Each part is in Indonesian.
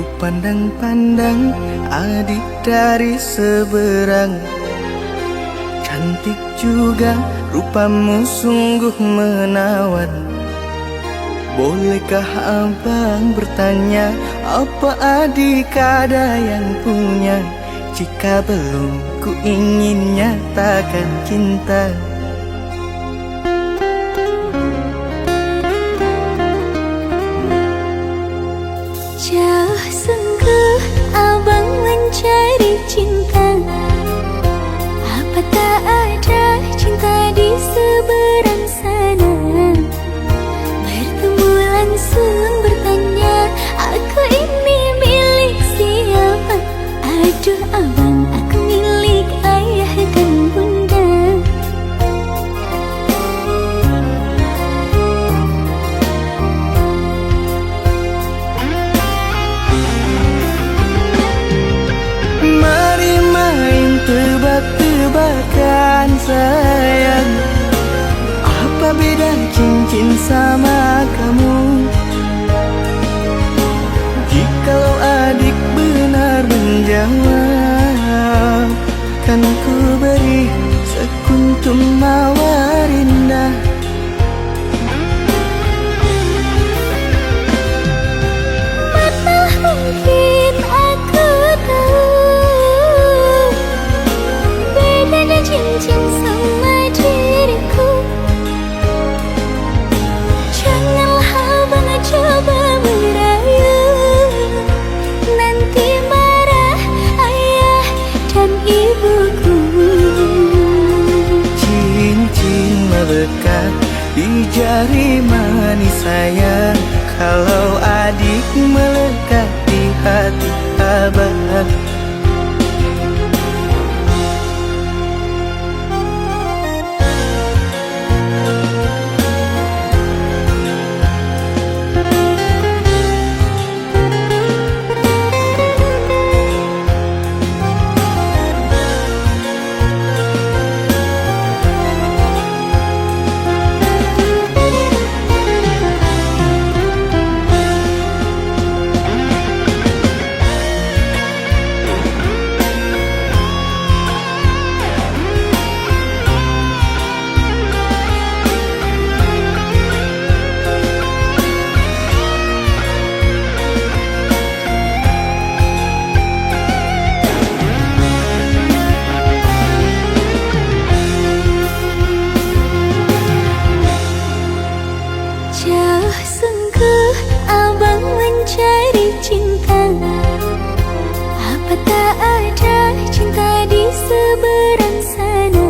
Ku pandang-pandang adik dari seberang. Cantik juga rupamu sungguh menawan. Bolehkah abang bertanya, apa adik ada yang punya? Jika belum, ku ingin nyatakan cinta. Jauh sungguh abang mencari cinta. Apa tak ada cinta di seberang sana? Bertemu langsung bertanya, aku ini milik siapa? Aduh abang, aku milik ayah dan bunda. Mari main tebak-tebakan sayang, apa beda cincin sama kamu? Jikalau adik benar menjawab, kan ku beri sekuntum mawar indah. Mana mungkin aku tahu bedanya cincin sama diriku. Janganlah abang coba merayu, nanti marah ayah dan ibuku. Cincin melekat di jari manis sayang, kalau adik melekat di hati abang. Jauh sungguh abang mencari cinta. Apa tak ada cinta di seberang sana?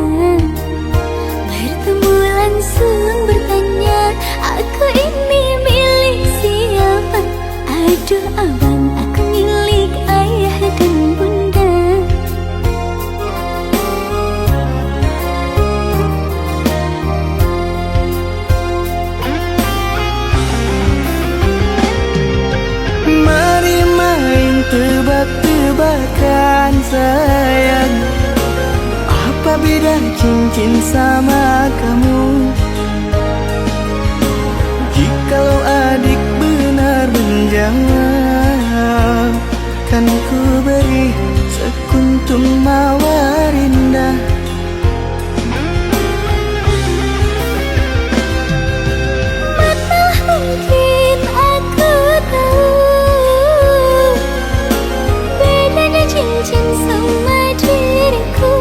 Bertemu langsung bertanya, aku ini milik siapa? Aduh abang, aku milik ayah dan bunda. Mari main tebak-tebakan sayang, apa beda cincin sama kamu? Jikalau adik benar menjawab, kan ku beri sekuntum mawar indah. Mana mungkin aku tahu bedanya cincin sama diriku.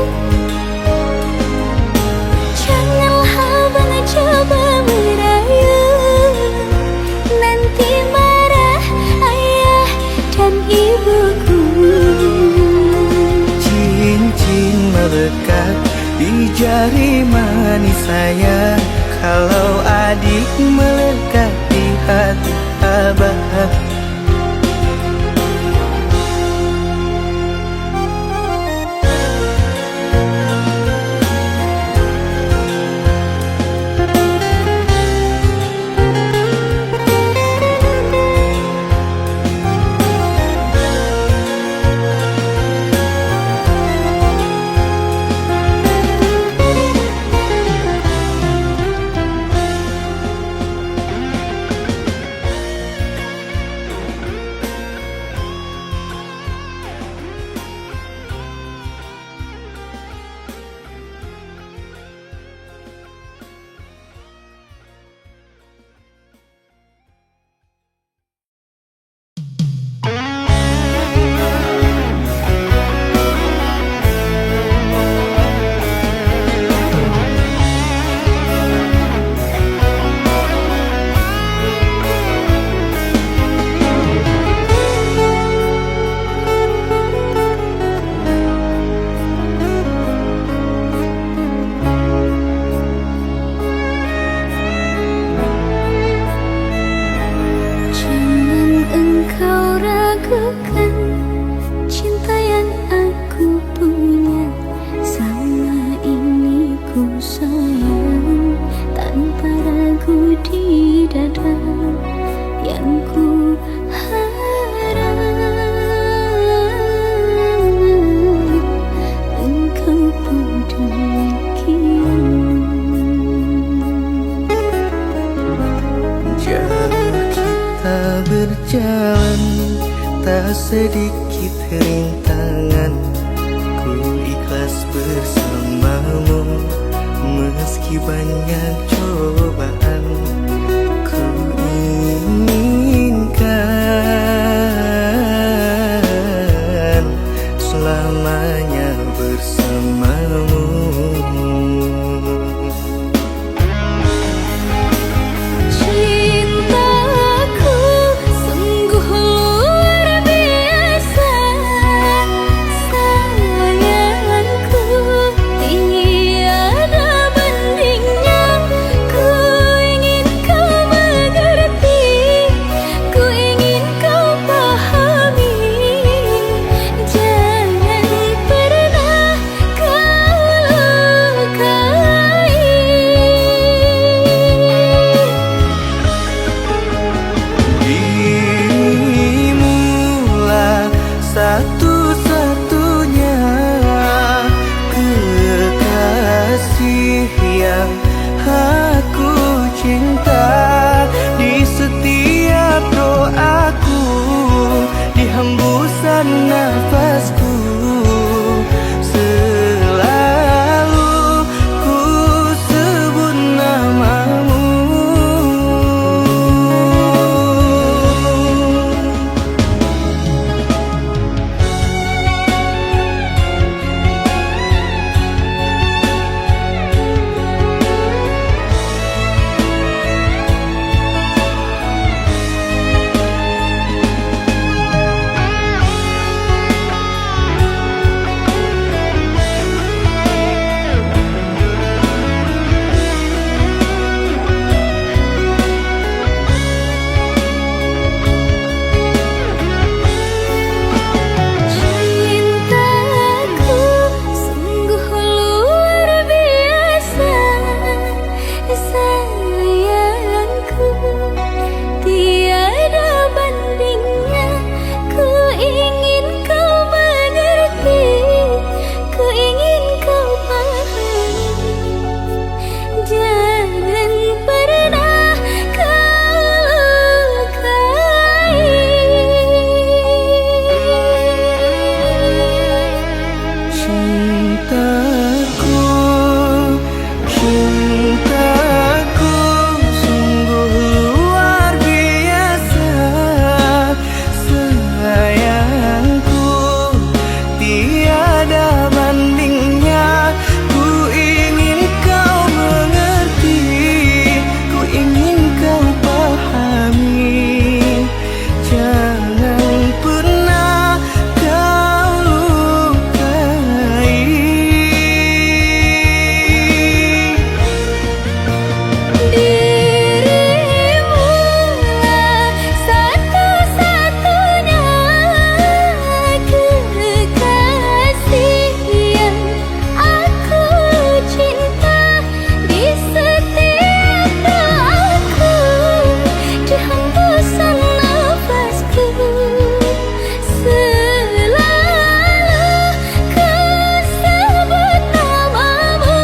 Janganlah abang coba merayu, nanti marah ayah dan ibuku. Cincin melekat di jari manis sayang, kalau adik melekat di hati abang. berjalan, tak sedikit rintangan. Ku ikhlas bersamamu meski banyak cobaan. Ku inginkan selamanya bersamamu. Cintaku sungguh luar biasa, sayangku tiada bandingnya. Ku ingin kau mengerti, ku ingin kau pahami. Jangan pernah kau lukai. Dirimulah satu-satunya kekasih yang aku cinta. Di setiap doaku, di hembusan nafasku, selalu ku sebut namamu. Cintaku sungguh luar biasa, sayangku tiada bandingnya. Ku ingin kau mengerti, ku ingin kau pahami. Jangan pernah kau lukai. Cintaku, cintaku sungguh luar biasa, sayangku tiada bandingnya. Ku ingin kau mengerti, ku ingin kau pahami. Jangan pernah kau lukai. Dirimulah satu-satunya kekasih yang aku cinta. Di setiap doaku, di hembusan nafasku, selalu ku sebut namamu.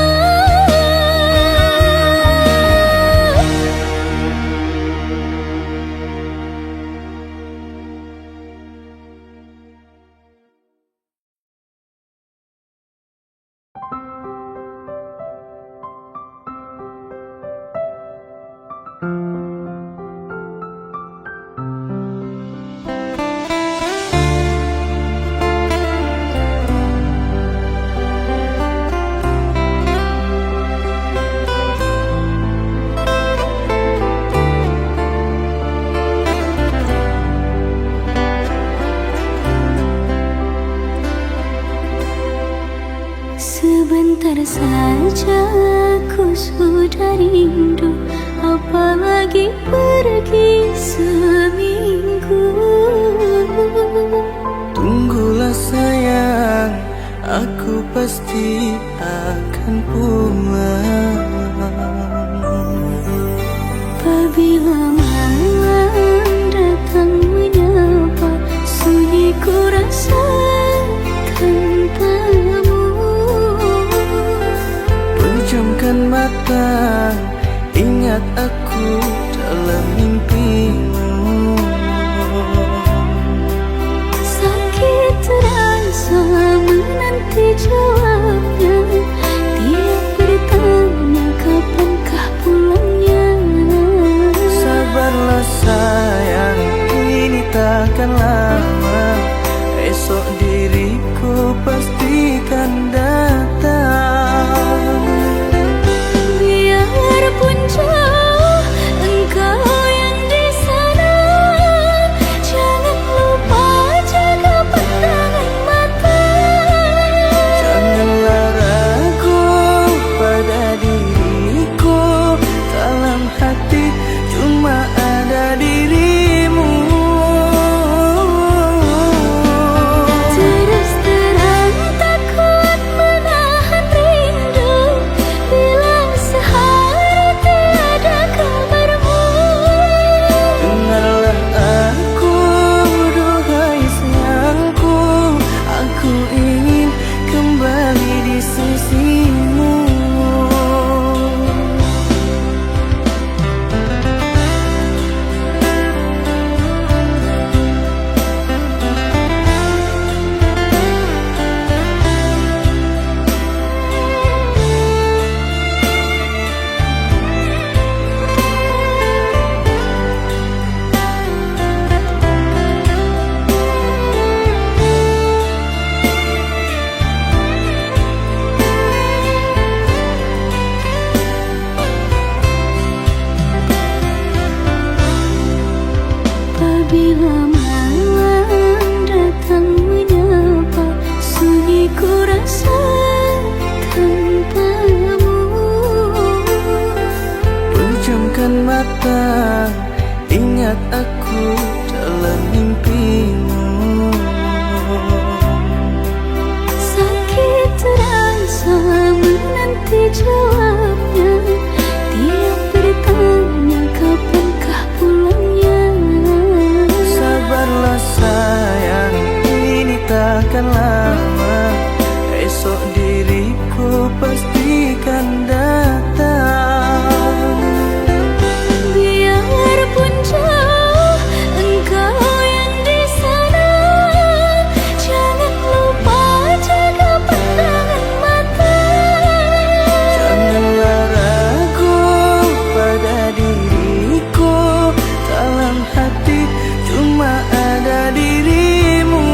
Sebentar saja ku sudah rindu, apalagi pergi seminggu. Tunggulah sayang, aku pasti akan pulang. Apabila malam datang menyapa, sunyi ku rasakan tamu. Pejamkan mata, ingat aku dalam mimpimu. takkan lama. Esok diriku pastikan datang. Biarpun jauh engkau yang di sana, jangan lupa jaga pandangan mata. Janganlah ragu pada diriku, dalam hati cuma ada dirimu. Terus terang tak kuat menahan rindu, bila sehari tiada kabarmu. Dengarlah aku, duhai sayangku, aku ingin kembali di sisimu. Apabila malam datang menyapa, sunyi ku rasa tanpamu. Pejamkan mata, ingat aku dalam mimpimu. Sakit terasa menanti jawabnya, tiap bertanya kapankah pulangnya. Sabarlah sayang, ini takkan lama. Esok diriku pastikan datang. Biarpun jauh engkau yang di sana, jangan lupa jaga pandangan mata. Janganlah ragu pada diriku, dalam hati cuma ada dirimu.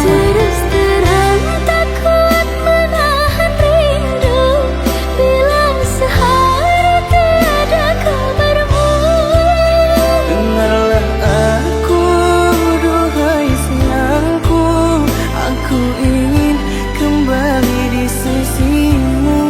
Terus terang tak kuat menahan rindu, bila sehari tiada kabarmu. Dengarlah aku, duhai sayangku, aku ingin kembali di sisimu.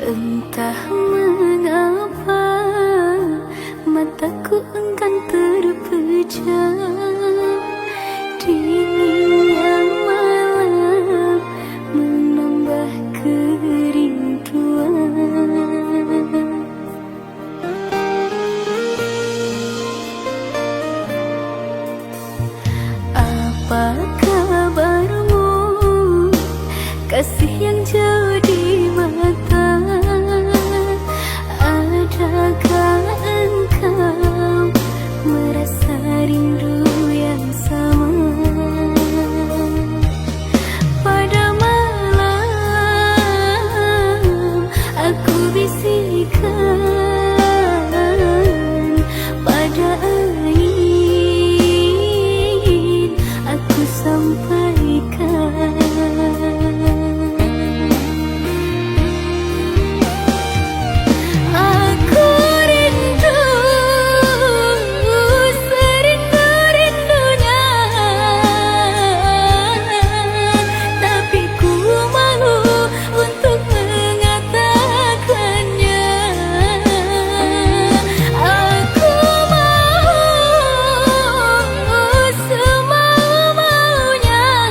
Entah mengapa mataku enggan terpejam, dinginnya malam menambah kerinduan. Apa kabarmu, kasih yang jauh di mata? Adakah engkau merasa rindu yang sama? Pada malam aku bisikkan, pada angin aku Aku rindu, serindu-rindunya, tapi ku malu untuk mengatakannya. Aku mau semau-maunya,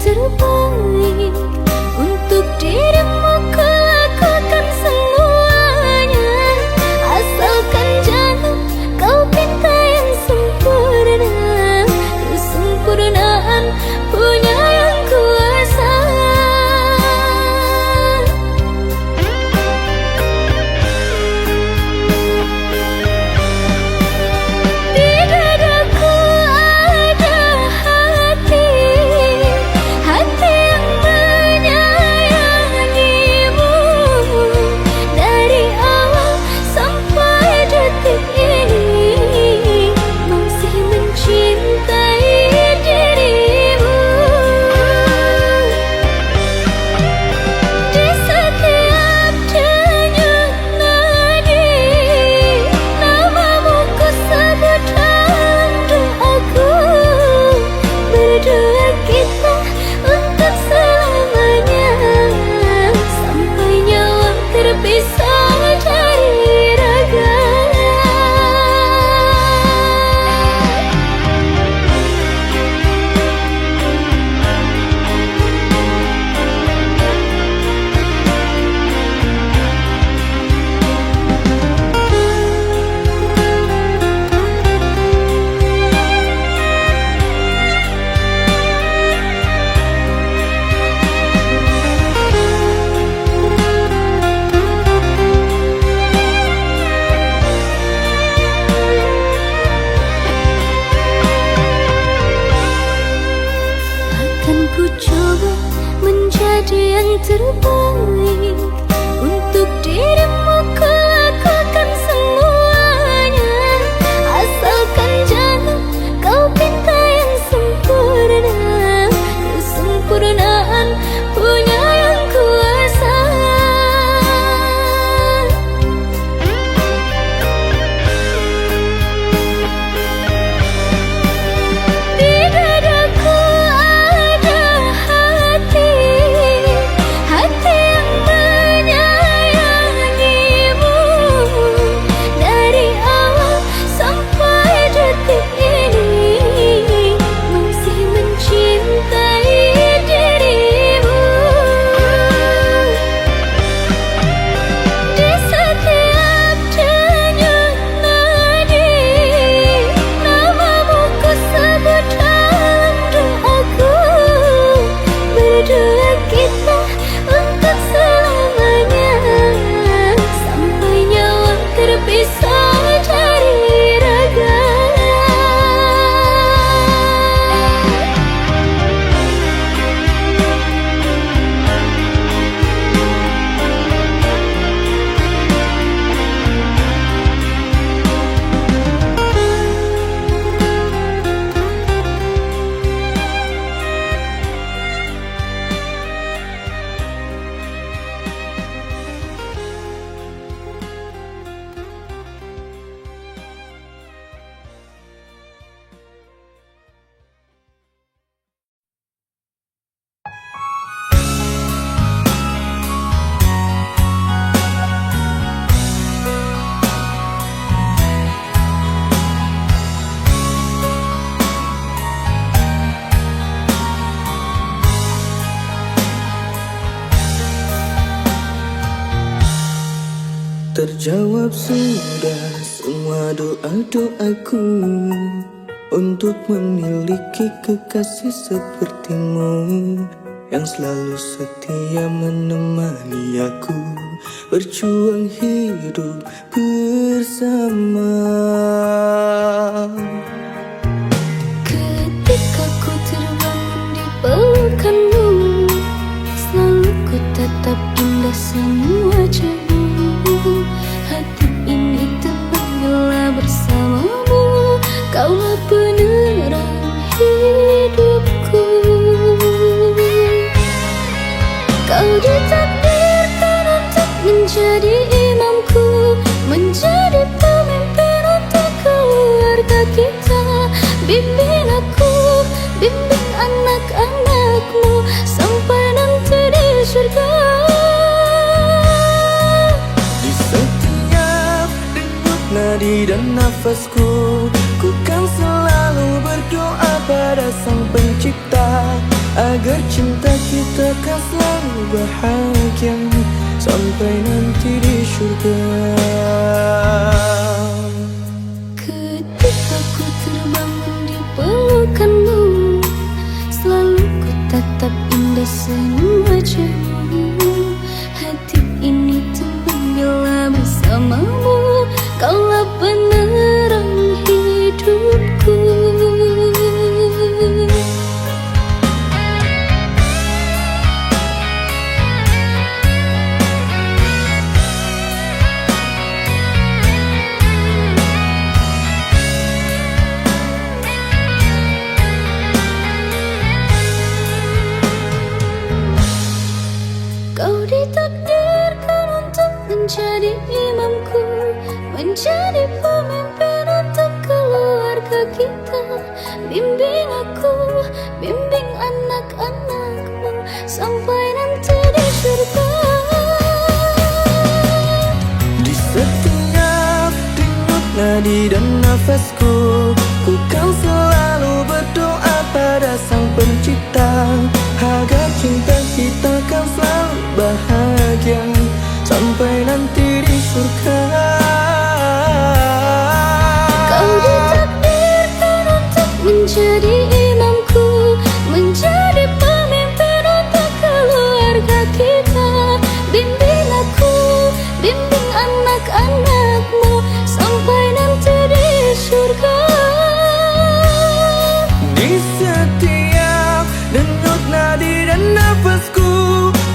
terbaik untuk dirimu. Ku lakukan semuanya, asalkan jangan kau pinta yang sempurna. Kesempurnaan punya yang kuasa. Di dadaku ada hati, hati yang menyayangimu. Dari awal sampai detik ini masih mencintai dirimu. Di setiap denyut nadi namamu ku sebut dalam doaku. Berdua kita untuk selamanya, sampai nyawa terpisah dari raga. Akan ku coba menjadi yang terbaik untuk dirimu. Ku lakukan semuanya, asalkan jangan kau pinta yang sempurna. Kesempurnaan punya yang kuasa. Di dadaku ada hati, hati yang menyayangimu. Dari awal sampai detik ini masih mencintai dirimu. Di setiap denyut nadi namamu ku sebut dalam doaku. Berdua kita untuk selamanya, sampai nyawa terpisah dari raga. Terjawab sudah semua doa-doaku untuk memiliki kekasih sepertimu, yang selalu setia menemani aku berjuang hidup bersama. Ketika ku terbangun di pelukanmu, selalu ku tatap indah semu wajahmu. Hati ini tenang bila bersamamu, kaulah penerang hidupku. Kau ditakdirkan untuk menjadi imamku, menjadi pemimpin untuk keluarga kita. Bimbing aku, bimbing anak-anakmu, sampai nanti di surga. Di setiap denyut nadi dan nafasku, ku kan selalu berdoa pada Sang Pencipta agar cinta kita kan selalu bahagia sampai nanti di surga. Ketika ku terbangun di pelukanmu, selalu ku tatap indah senyum wajahmu. Hati ini tenang bila bersamamu, kaulah penerang hidupku. Kau ditakdirkan untuk menjadi imamku, menjadi pemimpin untuk keluarga kita. Bimbing aku, bimbing anak-anakmu sampai nanti di surga. Di setiap denyut nadi dan nafasku, ku kan selalu berdoa pada Sang Pencipta agar cinta kita kan selalu bahagia sampai nanti di surga. Kau ditakdirkan untuk menjadi imamku, menjadi pemimpin untuk keluarga kita. Bimbing aku, bimbing anak-anakmu sampai nanti di surga. Di setiap denyut nadi dan nafasku,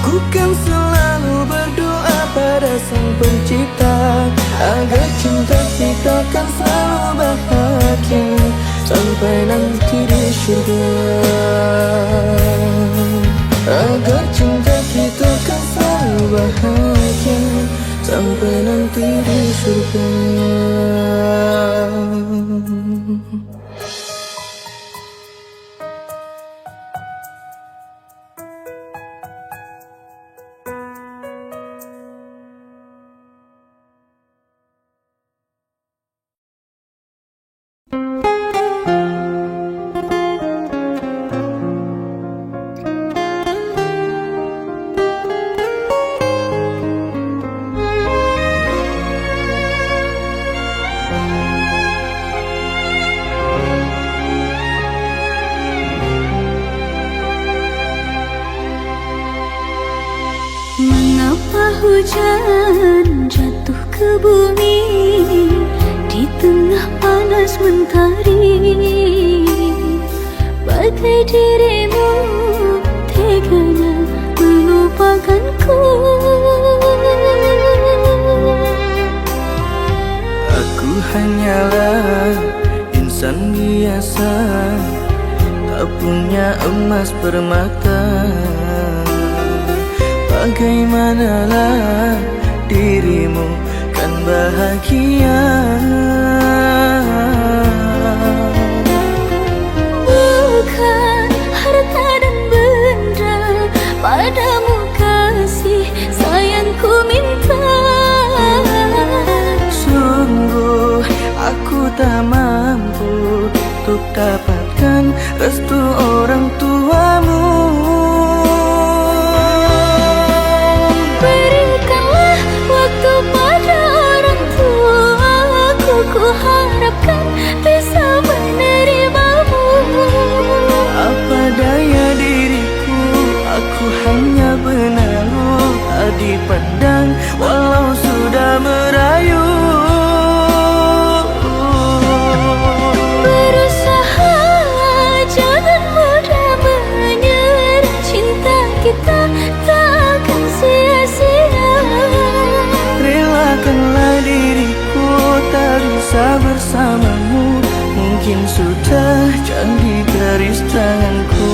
ku kan selalu berdoa pada Sang Pencipta agar cinta kita kan selalu bahagia sampai nanti di surga. Agar cinta kita kan selalu bahagia sampai nanti di surga. Mengapa hujan jatuh ke bumi di tengah panas mentari? Bagai dirimu teganya melupakanku. Aku hanyalah insan biasa, tak punya emas permata. Bagaimanalah dirimu kan bahagia? Bukan harta dan benda, padamu kasih sayangku minta. Sungguh aku tak mampu untuk dapatkan restu orang tuamu. Berikanlah waktu pada orang tuaku, ku harapkan bisa menerimamu. Apa daya diriku, aku hanya benalu, tak dipandang walau sudah merayu. Berusaha jangan mudah menyerah, cinta kita takkan sia-sia. Relakanlah diriku tak bisa bersamamu, mungkin sudah jadi garis tanganku.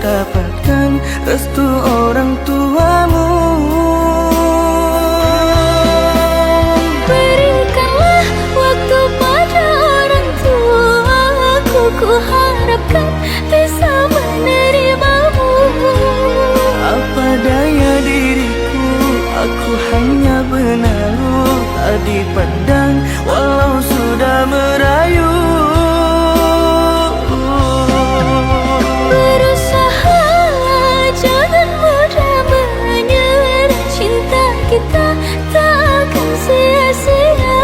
dapatkan restu orang tuamu. Berikanlah waktu pada orang tuaku, ku harapkan bisa menerimamu. Apa daya diriku, aku hanya benalu, tak dipandang walau sudah merayu. Berusaha jangan mudah menyerah, cinta kita tak akan sia-sia.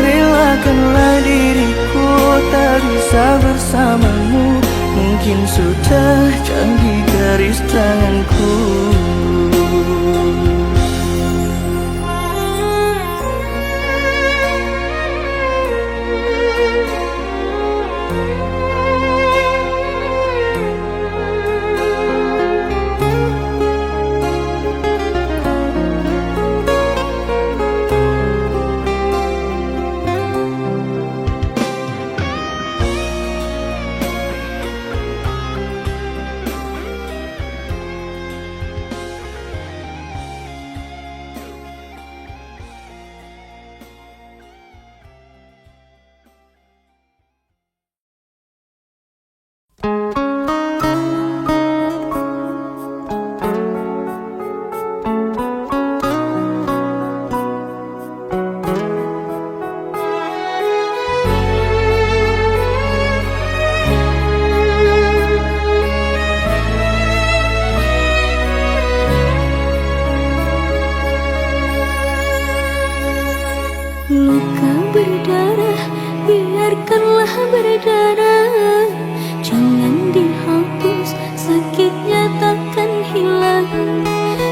Relakanlah diriku tak bisa bersamamu, mungkin sudah canggih garis tanganku. Luka berdarah, biarkanlah berdarah. Jangan dihapus, sakitnya takkan hilang.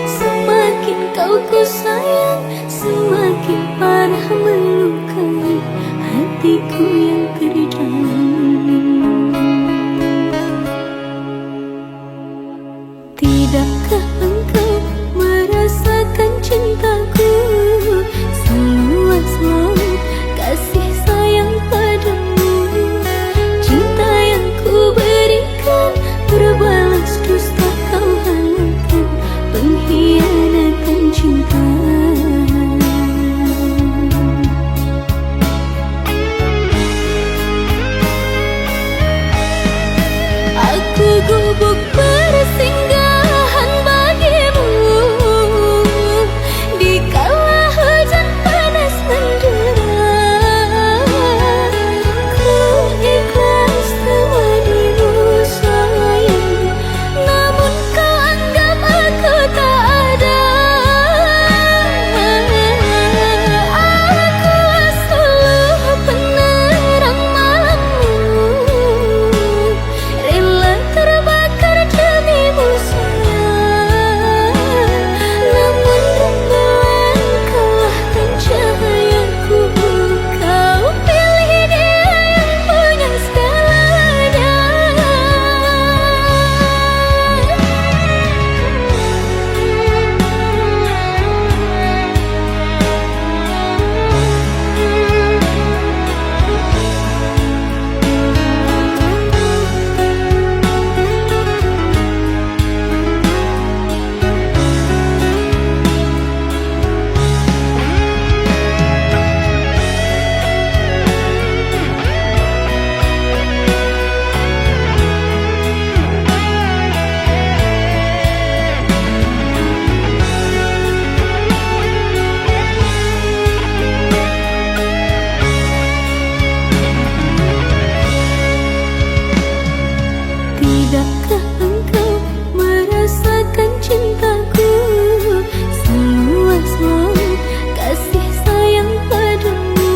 Semakin kau ku sayang, semakin parah melukai hatiku yang terdalam. Tidakkah engkau merasakan cintaku seluas laut, kasih sayang padamu. Cinta yang ku berikan berbalas dusta kau halalkan, pengkhianatan cinta. Aku gubuk bersinggahan bagimu dikala hujan panas mendera. Ku ikhlas temanimu sayang, namun kau anggap aku tak ada. Akulah suluh penerang malammu, rela terbakar demimu sayang. Namun rembulan kaulah kan cahayaku, kau pilih dia yang punya segalanya. Tidakkah engkau merasakan cintaku seluas laut, kasih sayang padamu.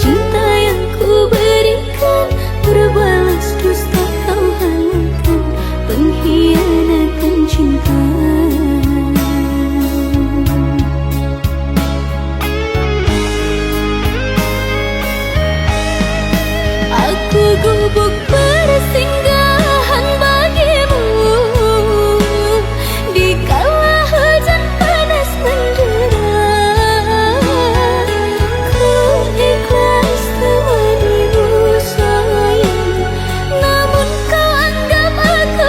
Cinta yang ku berikan berbalas dusta kau halalkan, pengkhianatan cinta. Aku gubuk bersinggahan bagimu dikala hujan panas mendera. Ku ikhlas temanimu sayang, namun kau anggap aku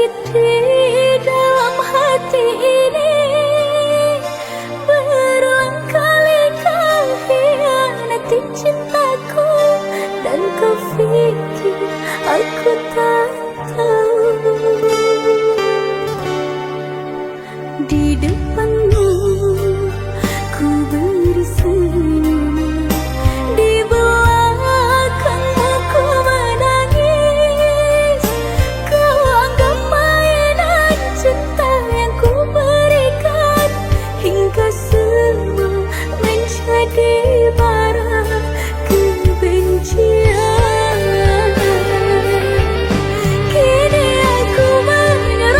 sakit di dalam hati ini. Berulang kali kau hianati cintaku, dan kau pikir aku tak tahu. Di depanmu ku beri senyum, di belakangmu ku menangis. Kau anggap mainan cinta yang ku berikan, hingga semua menjadi bara kebencian. Kini aku menyerah,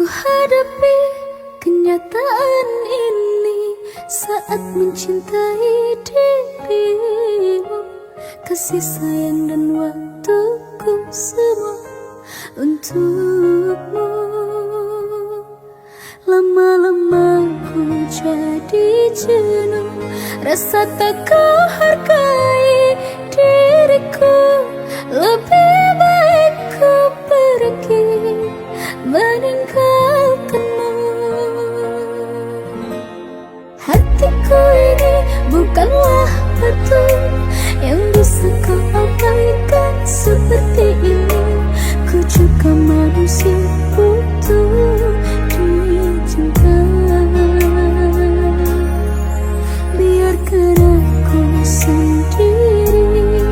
hadapi kenyataan ini saat mencintai dirimu. Kasih sayang dan waktuku semua untukmu. Lama-lama ku jadi jenuh, rasa tak kau hargai diriku. Lebih baik ku pergi meninggalkanmu. Hatiku ini bukanlah batu yang bisa kau abaikan seperti ini. Ku juga manusia butuh dicinta. Biarkan aku sendiri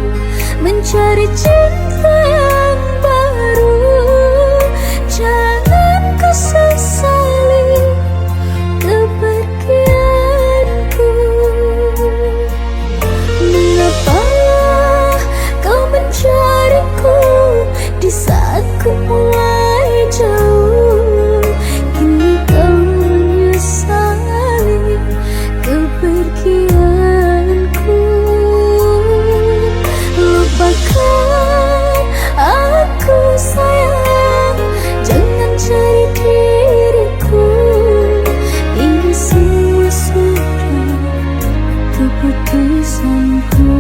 mencari cinta yang baru. Jangan kau sesali kepergianku. Mengapa kau mencariku di saat ku mulai jauh? Kini kau menyesali kepergianku. Lupakan aku sayang, jangan cari diriku. Ini semua sudah keputusanku.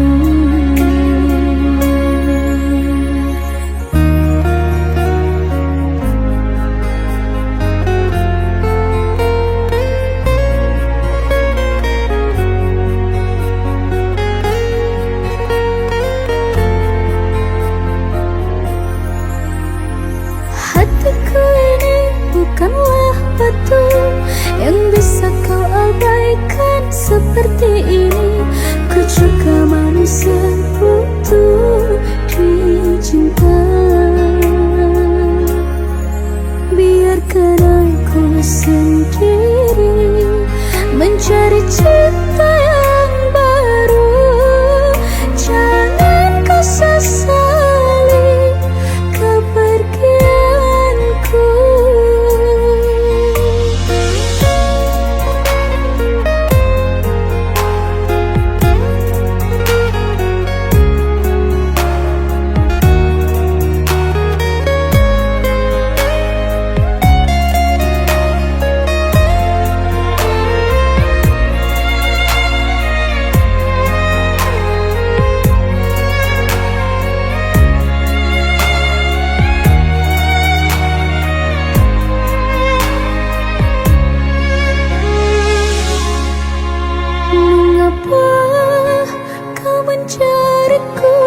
Hatiku ini bukanlah batu yang bisa kau abaikan seperti ini. Ku juga manusia butuh dicinta. Biarkan aku sendiri mencari cinta yang baru. Jangan kau sesali kepergianku. Mengapa kau mencariku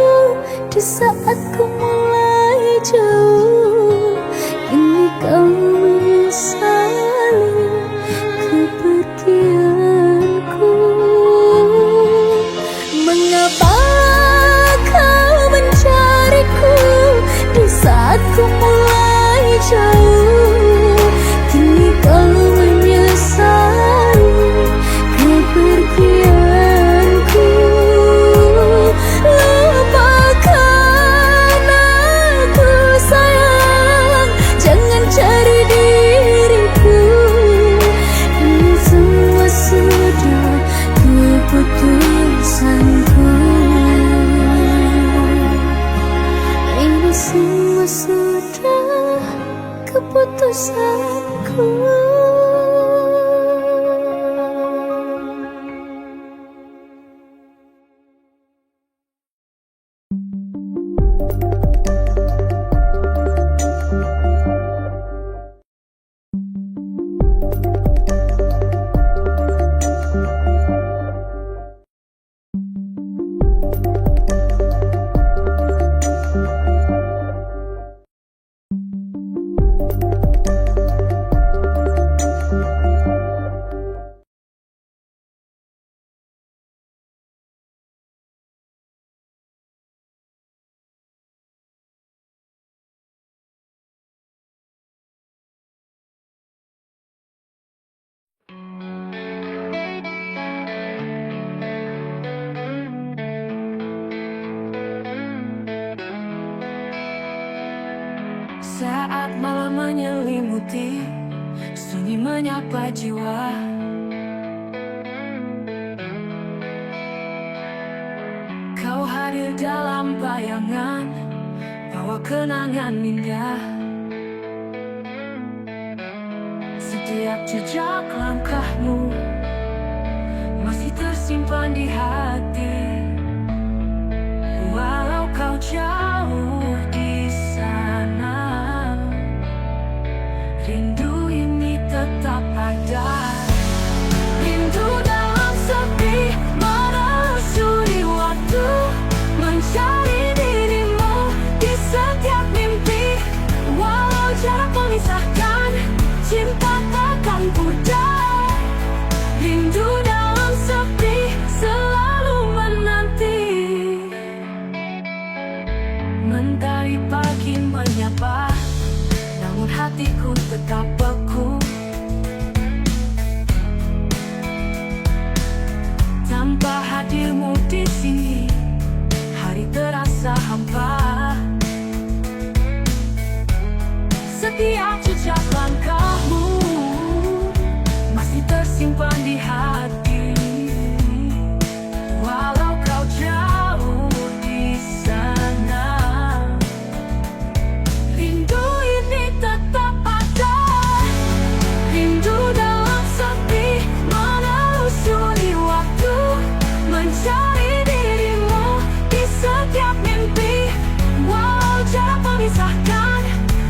di saat ku mulai jauh? Kini kau menyesali kepergianku. Mengapa kau mencariku di saat ku mulai jauh? Kini kau menyesali kepergianku. Lupakan aku sayang, jangan cari diriku. Ini semua sudah keputusanku. Ini semua sudah keputusanku. Saat malam menyelimuti sunyi menyapa jiwa. Kau hadir dalam bayangan, bawa kenangan indah. Setiap jejak langkahmu masih tersimpan di hati. Walau kau jauh di sana, rindu ini tetap ada. Rindu dalam sepi, menelusuri waktu, mencari dirimu di setiap mimpi. Walau jarak memisahkan, cinta takkan pudar. Rindu dalam sepi, selalu menanti. Mentari pagi menyapa, namun hatiku tetap beku. Tanpa hadirmu di sini, hari terasa hampa. Setiap jejak langkahmu masih tersimpan di hati. Walau kau jauh di sana, rindu ini tetap ada. Rindu dalam sepi, menelusuri waktu, mencari dirimu di setiap mimpi. Walau jarak memisahkan,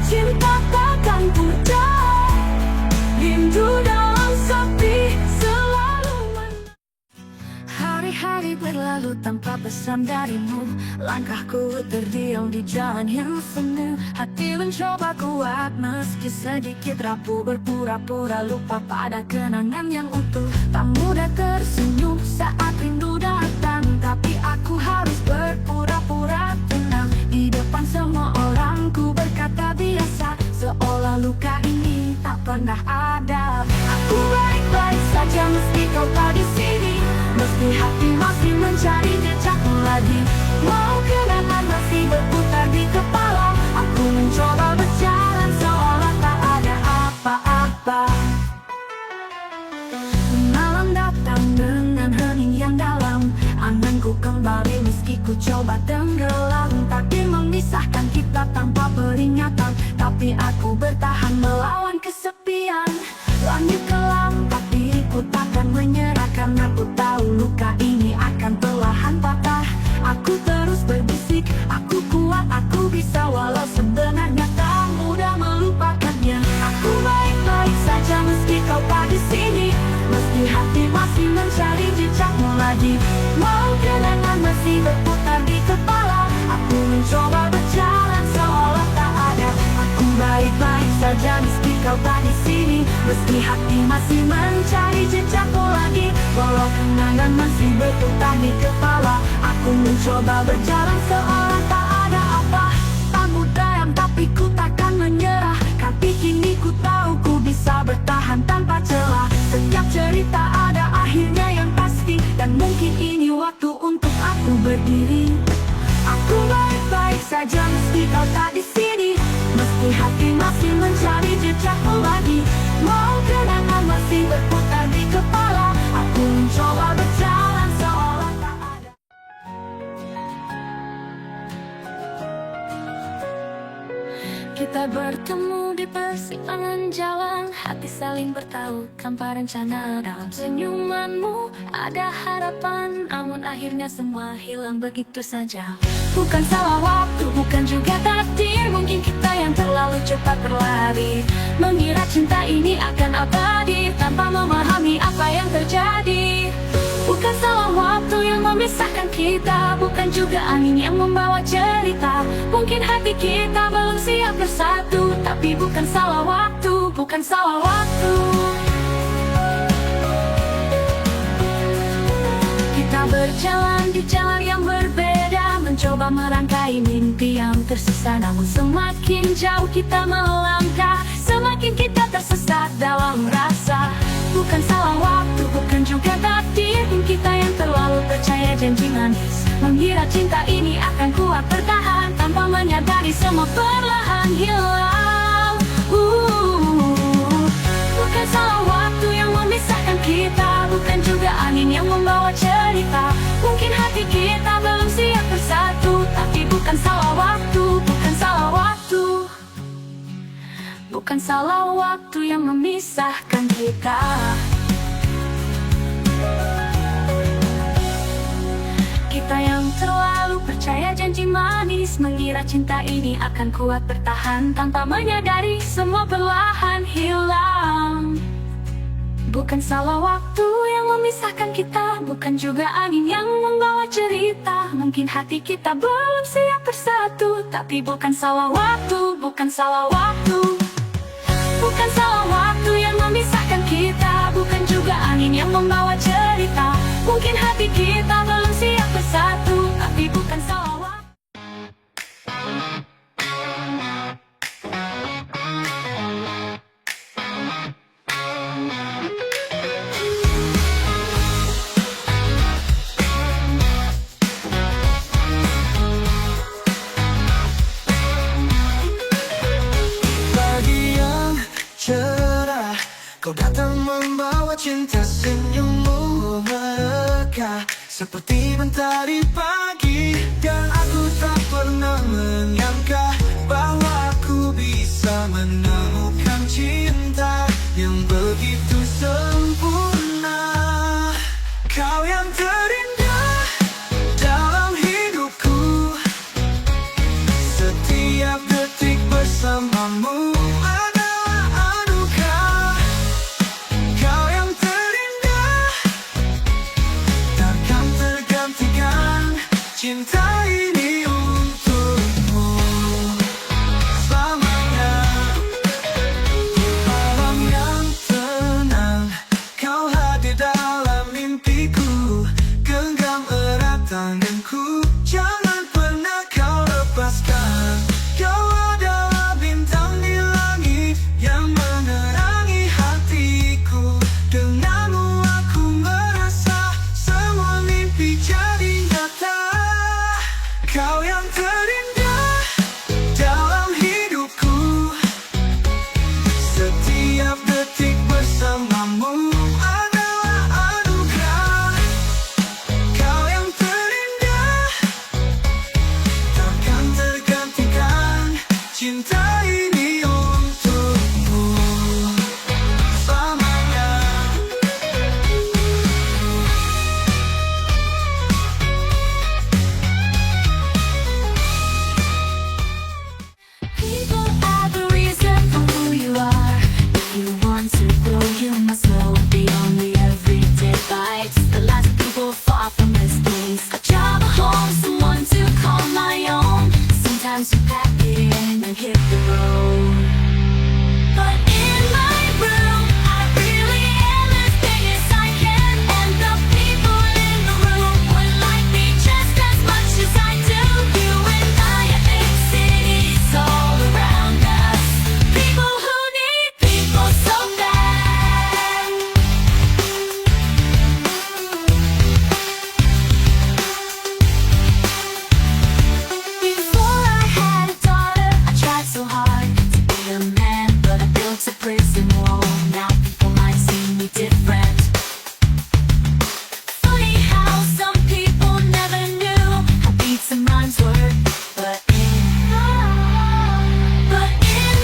cinta takkan pudar. Rindu dalam sepi, selalu hari-hari berlalu tanpa pesan darimu. Langkahku terdiam di jalan yang semu. Hati mencoba kuat meski sedikit rapuh, berpura-pura lupa pada kenangan yang utuh. Tak mudah tersenyum saat rindu datang, tapi aku harus berpura-pura tenang. Di depan semua orang ku berkata biasa, seolah luka ini tak pernah ada. Aku baik-baik saja meski kau tak di sini, meski hati masih mencari jejakmu lagi. Mau kenangan masih berputar di kepala, aku mencoba berjalan seolah tak ada apa-apa. Malam datang dengan hening yang dalam, anganku kembali meski ku coba tenggelam. Takdir memisahkan kita tanpa peringatan, tapi aku bertahan melawan kesepian. Langit kelam tapi ku takkan menyerah, karena ku tahu luka ini akan perlahan patah. Aku terus berbisik, aku kuat, aku bisa, walau sebenarnya tak mudah melupakannya. Aku baik-baik saja meski kau tak di sini, meski hati masih mencari jejakmu lagi. Mau kenangan masih berputar di kepala, aku mencoba berjalan seolah tak ada. Aku baik-baik saja meski kau tak di sini, meski hati masih mencari jejakmu lagi. Walau kenangan masih berputar di kepala, aku mencoba berjalan seolah tak ada apa. Tak mudah tapi ku takkan menyerah, tapi kini ku tahu ku bisa bertahan tanpa celah. Setiap cerita ada akhirnya yang pasti, dan mungkin ini waktu untuk aku berdiri. Aku baik-baik saja meski kau tak di sini, meski hati masih mencari jejakmu lagi. Mau kenangan masih berputar di kepala, aku mencoba berjalan seolah tak ada. Kita bertemu di persimpangan jalan, hati saling bertahu tanpa rencana. Dalam senyumanmu ada harapan, namun akhirnya semua hilang begitu saja. Bukan salah waktu, bukan juga takdir, mungkin kita yang terlalu cepat berlari, mengira cinta ini akan abadi tanpa memahami apa yang terjadi. Bukan salah waktu yang memisahkan kita, bukan juga angin yang membawa cerita. Mungkin hati kita belum siap bersatu, tapi bukan salah waktu, bukan salah waktu. Kita berjalan di jalan yang berbeda, mencoba merangkai mimpi yang tersisa. Namun semakin jauh kita melangkah, semakin kita tersesat dalam rasa. Bukan salah waktu, bukan juga takdir, kita yang terlalu percaya janji manis, mengira cinta ini akan kuat bertahan, tanpa menyadari semua perlahan hilang. salah waktu yang memisahkan kita, bukan juga angin yang membawa cerita. Mungkin hati kita belum siap bersatu, tapi bukan salah waktu, bukan salah waktu. Bukan salah waktu yang memisahkan kita. Kita yang terlalu percaya janji manis, mengira cinta ini akan kuat bertahan, tanpa menyadari semua perlahan hilang. Bukan salah waktu yang memisahkan kita, bukan juga angin yang membawa cerita. Mungkin hati kita belum siap bersatu, tapi bukan salah waktu, bukan salah waktu. Bukan salah waktu yang memisahkan kita, bukan juga angin yang membawa cerita. Mungkin hati kita belum siap bersatu, tapi bukan salah waktu. Cerah, kau datang membawa cinta, senyummu melekat seperti mentari pagi. Dan aku tak pernah menyangka bahwa aku bisa menemukan cinta yang begitu sempurna. Kau yang terindah dalam hidupku, setiap detik bersamamu cinta ini untukmu selamanya. Malam yang tenang, kau hadir dalam mimpiku, genggam erat tanganku, jangan pernah kau lepaskan. Kau adalah bintang di langit yang menerangi hatiku. Denganmu aku merasa semua mimpi jadi nyata. Kau yang terindah dalam hidupku, setiap detik bersamamu adalah anugerah. Kau yang terindah, takkan tergantikan, cinta ini untukmu selamanya. People are the reason for who you are. If you want to grow, you must know beyond the everyday bites. The last people far from this place. A job, a home, someone to call my own. Sometimes you pack it in and hit the road. But in my room, I really am as big as I can, and the people in the room would like me just as much as I do. You and I are big cities all around us. People who need people so bad. Before I had a daughter, I tried so hard to be a man, but I built a prison wall. Now people might see me different. Funny how some people never knew how beats and rhymes work. But in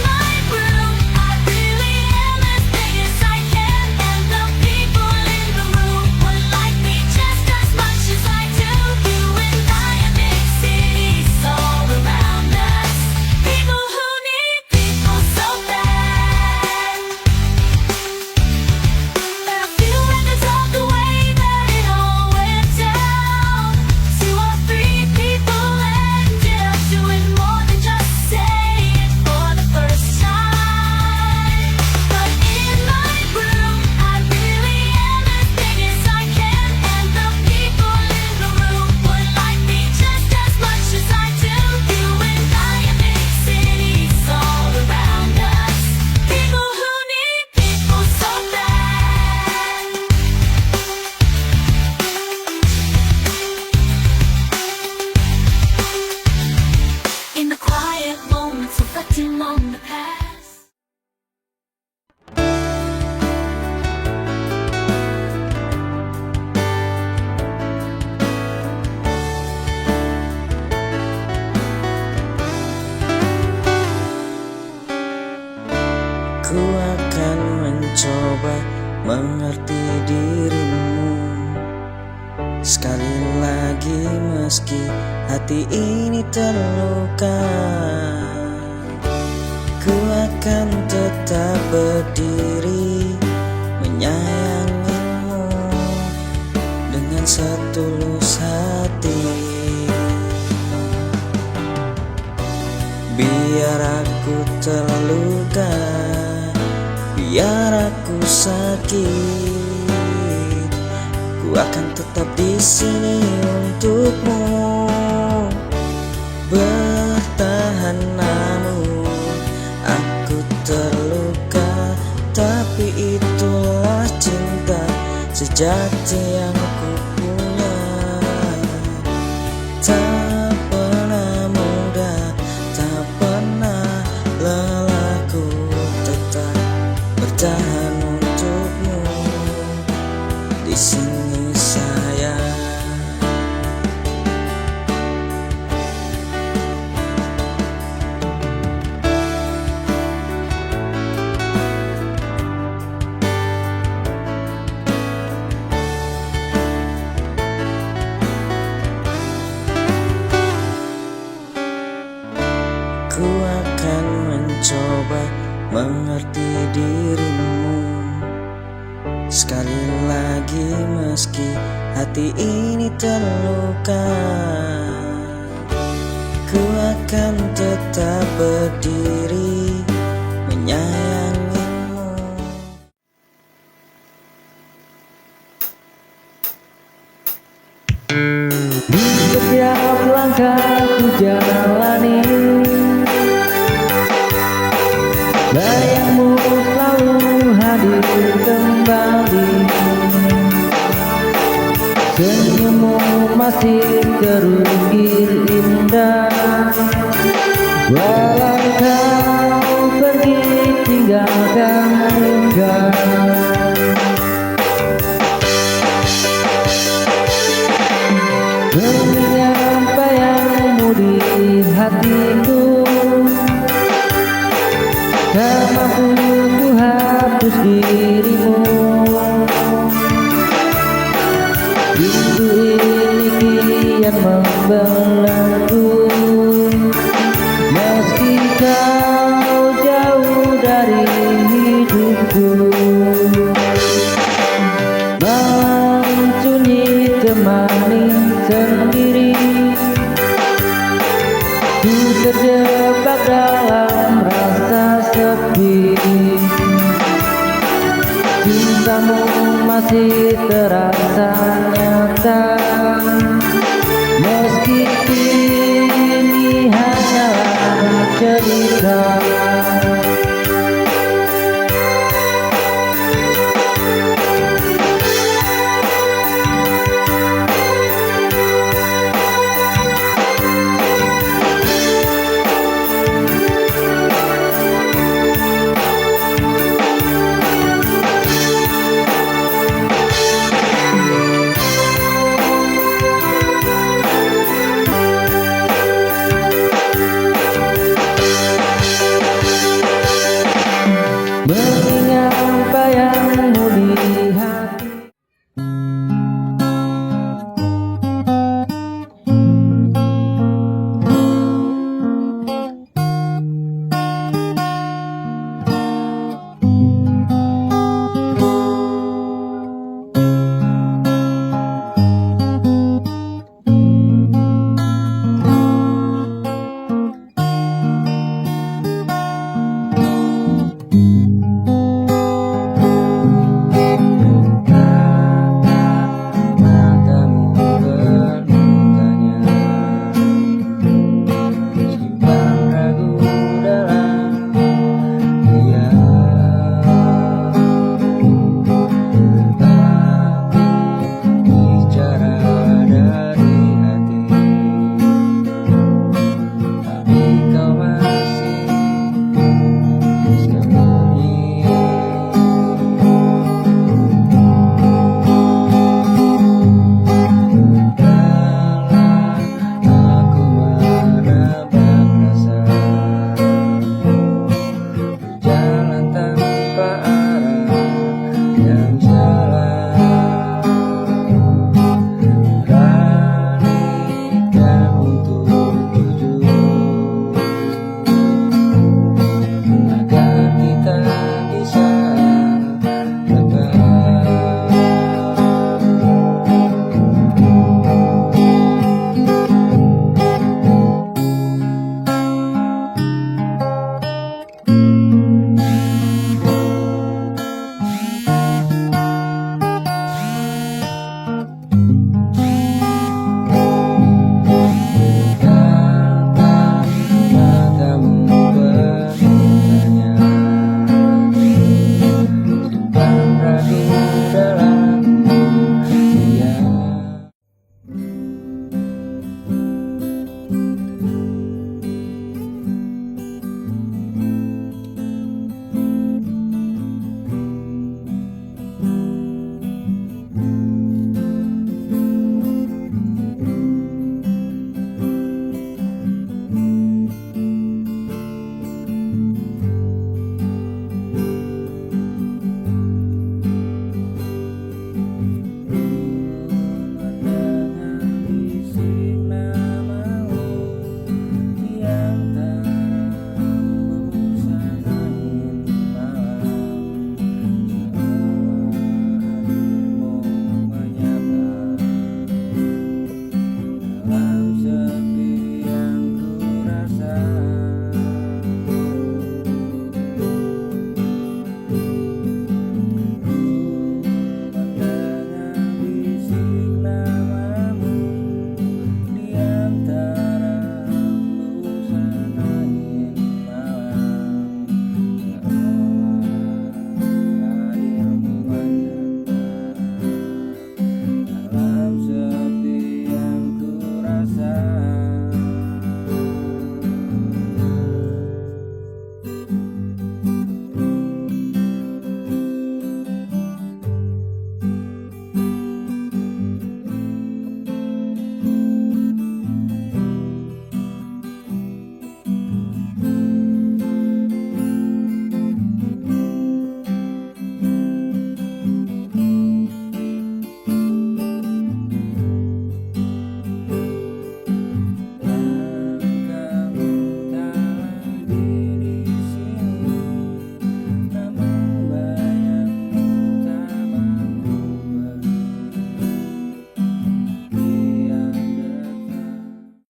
my room, I really am as big as I can, and the people in the room would like me just as much as I do. You and I are big cities all around us. People who need people so bad. But I feel like I talk the way that it all went down. 2 or 3 people ended up doing more than just say it for the first time. But in my room, I really am as big as I can, and the people in the room would like me just as much as I do. You and I are big cities all around us. People who need people so bad. In the quiet moments, reflecting on the past. mencoba mengerti dirimu. Sekali lagi meski hati ini terluka, ku akan tetap berdiri menyayangimu dengan setulus hati. Biar aku terluka, biar aku sakit, ku akan tetap di sini untukmu. Bertahan namun aku terluka, tapi itulah cinta sejati yang ku punya. Tak pernah mudah, tak pernah lelah, ku tetap bertahan untukmu di sini sayang. Ku akan mencoba mengerti dirimu. Sekali lagi meski hati ini terluka, ku akan tetap berdiri menyayangimu. Di setiap langkah ku jalani, bayangmu selalu hadir kembali. Senyummu masih terukir indah, walau kau pergi tinggalkan luka. Mengingat bayangmu di hatiku, tak mampu ku hapus dirimu. Rindu ini kian membelenggu, meski kau jauh dari hidupku. Malam sunyi temani sendiri, ku terjebak dalam rasa sepi. Cintamu masih terasa nyata, meski kini hanyalah cerita. Mengingat bayangmu di hati.